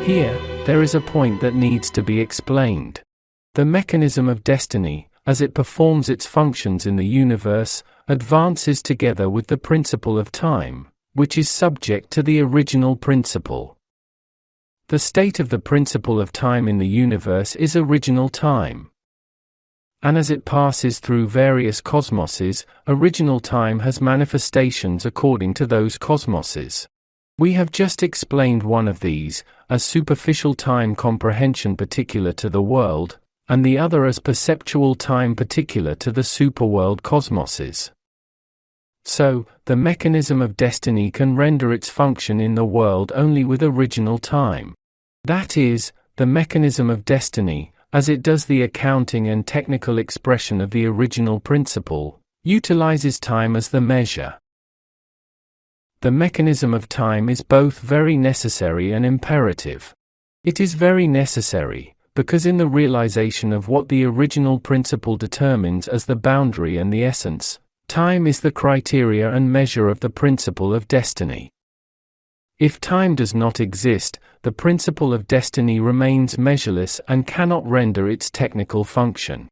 Here, there is a point that needs to be explained. The mechanism of destiny, as it performs its functions in the universe, advances together with the principle of time, which is subject to the original principle. The state of the principle of time in the universe is original time. And as it passes through various cosmoses, original time has manifestations according to those cosmoses. We have just explained one of these, as superficial time comprehension particular to the world, and the other as perceptual time particular to the superworld cosmoses. So, the mechanism of destiny can render its function in the world only with original time. That is, the mechanism of destiny, as it does the accounting and technical expression of the original principle, utilizes time as the measure. The mechanism of time is both very necessary and imperative. It is very necessary, because in the realization of what the original principle determines as the boundary and the essence, time is the criteria and measure of the principle of destiny. If time does not exist, the principle of destiny remains measureless and cannot render its technical function.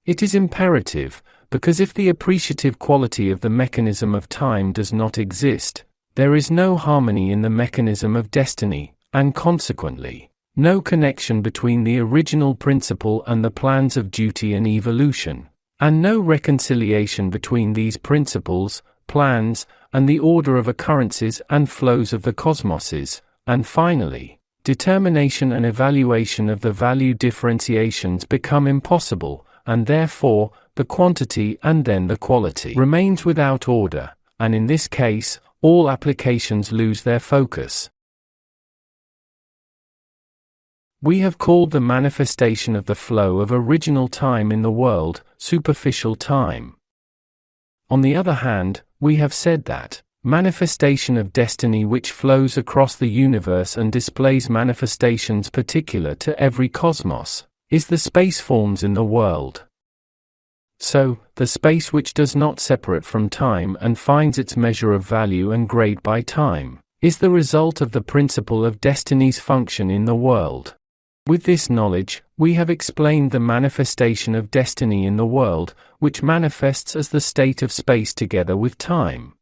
It is imperative, because if the appreciative quality of the mechanism of time does not exist, there is no harmony in the mechanism of destiny, and consequently, no connection between the original principle and the plans of duty and evolution, and no reconciliation between these principles, plans, and the order of occurrences and flows of the cosmoses, and finally, determination and evaluation of the value differentiations become impossible, and therefore, the quantity and then the quality remains without order, and in this case, all applications lose their focus. We have called the manifestation of the flow of original time in the world, superficial time. On the other hand, we have said that manifestation of destiny which flows across the universe and displays manifestations particular to every cosmos, is the space forms in the world. So, the space which does not separate from time and finds its measure of value and grade by time, is the result of the principle of destiny's function in the world. With this knowledge, we have explained the manifestation of destiny in the world, which manifests as the state of space together with time.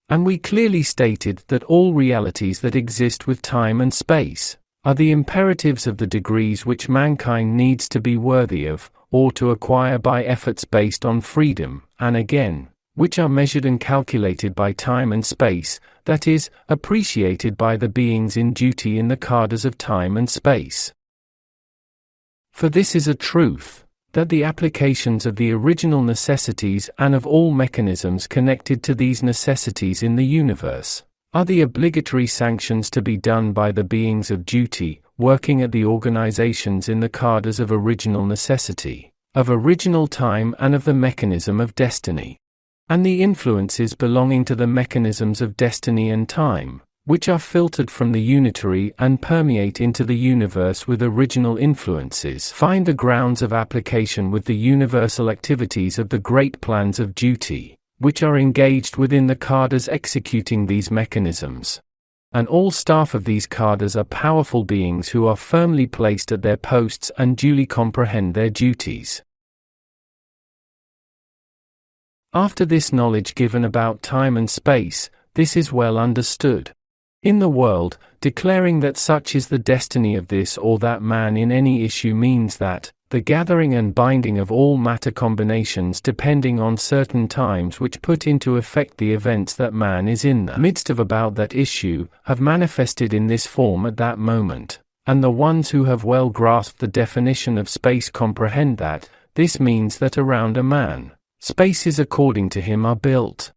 And we clearly stated that all realities that exist with time and space are the imperatives of the degrees which mankind needs to be worthy of, or to acquire by efforts based on freedom, and again, which are measured and calculated by time and space, that is, appreciated by the beings in duty in the cadres of time and space. For this is a truth, that the applications of the original necessities and of all mechanisms connected to these necessities in the universe, are the obligatory sanctions to be done by the beings of duty, working at the organizations in the cadres of original necessity, of original time and of the mechanism of destiny. And the influences belonging to the mechanisms of destiny and time, which are filtered from the unitary and permeate into the universe with original influences, find the grounds of application with the universal activities of the great plans of duty, which are engaged within the cadres executing these mechanisms. And all staff of these cadres are powerful beings who are firmly placed at their posts and duly comprehend their duties. After this knowledge given about time and space, this is well understood. In the world, declaring that such is the destiny of this or that man in any issue means that, the gathering and binding of all matter combinations depending on certain times which put into effect the events that man is in the midst of about that issue, have manifested in this form at that moment, and the ones who have well grasped the definition of space comprehend that, this means that around a man, spaces according to him are built.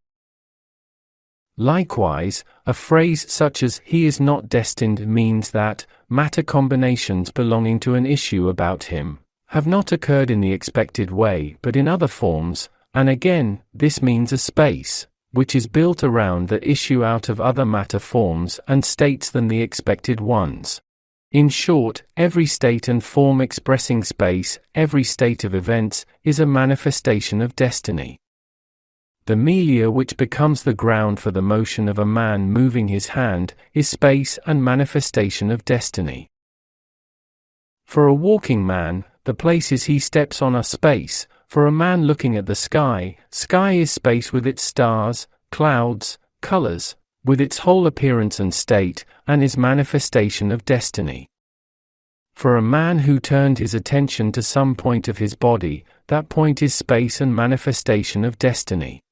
Likewise, a phrase such as "he is not destined" means that matter combinations belonging to an issue about him have not occurred in the expected way but in other forms, and again, this means a space, which is built around that issue out of other matter forms and states than the expected ones. In short, every state and form expressing space, every state of events, is a manifestation of destiny. The milieu which becomes the ground for the motion of a man moving his hand is space and manifestation of destiny. For a walking man, the places he steps on are space. For a man looking at the sky, sky is space with its stars, clouds, colors, with its whole appearance and state, and is manifestation of destiny. For a man who turned his attention to some point of his body, that point is space and manifestation of destiny.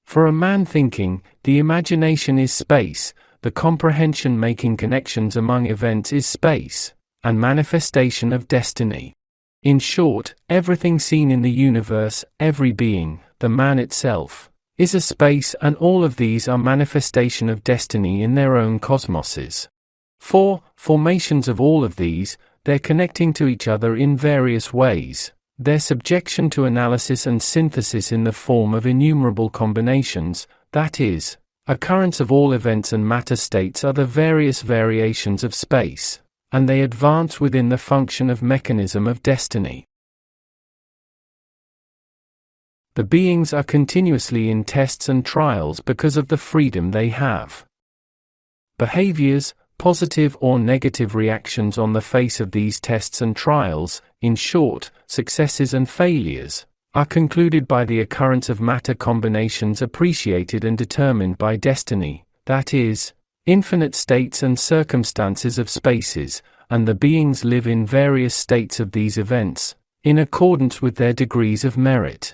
For a man thinking, the imagination is space, the comprehension making connections among events is space, and manifestation of destiny. In short, everything seen in the universe, every being, the man itself, is a space, and all of these are manifestation of destiny in their own cosmoses. 4. Formations of all of these, they're connecting to each other in various ways. Their subjection to analysis and synthesis in the form of innumerable combinations, that is, occurrence of all events and matter states are the various variations of space, and they advance within the function of mechanism of destiny. The beings are continuously in tests and trials because of the freedom they have. Behaviors, positive or negative reactions on the face of these tests and trials, in short, successes and failures, are concluded by the occurrence of matter combinations appreciated and determined by destiny, that is, infinite states and circumstances of spaces, and the beings live in various states of these events, in accordance with their degrees of merit.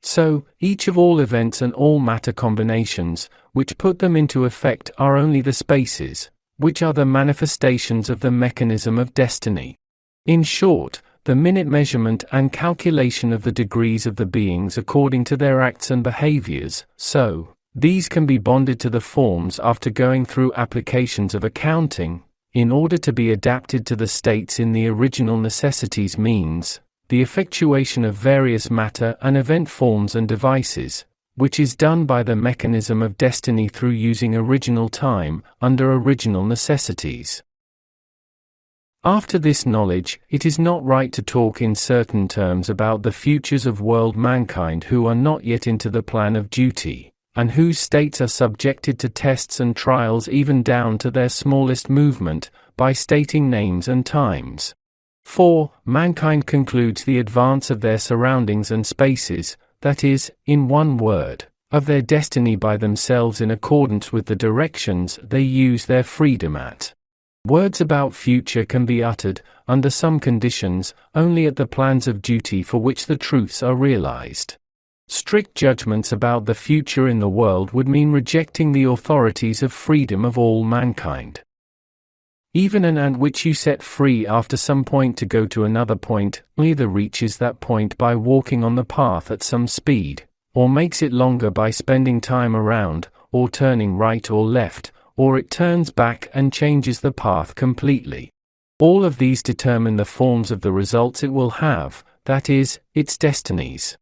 So, each of all events and all matter combinations, which put them into effect are only the spaces, which are the manifestations of the mechanism of destiny. In short, the minute measurement and calculation of the degrees of the beings according to their acts and behaviors, so, these can be bonded to the forms after going through applications of accounting, in order to be adapted to the states in the original necessities means, the effectuation of various matter and event forms and devices, which is done by the mechanism of destiny through using original time, under original necessities. After this knowledge, it is not right to talk in certain terms about the futures of world mankind who are not yet into the plan of duty, and whose states are subjected to tests and trials even down to their smallest movement, by stating names and times. 4. Mankind concludes the advance of their surroundings and spaces, that is, in one word, of their destiny by themselves in accordance with the directions they use their freedom at. Words about future can be uttered, under some conditions, only at the plans of duty for which the truths are realized. Strict judgments about the future in the world would mean rejecting the authorities of freedom of all mankind. Even an ant which you set free after some point to go to another point, either reaches that point by walking on the path at some speed, or makes it longer by spending time around, or turning right or left, or it turns back and changes the path completely. All of these determine the forms of the results it will have, that is, its destinies.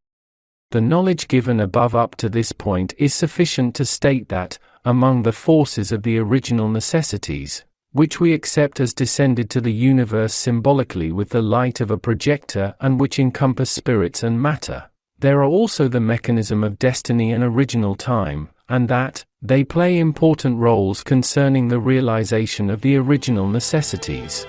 The knowledge given above up to this point is sufficient to state that, among the forces of the original necessities, which we accept as descended to the universe symbolically with the light of a projector and which encompass spirits and matter, there are also the mechanism of destiny and original time, and that, they play important roles concerning the realization of the original necessities.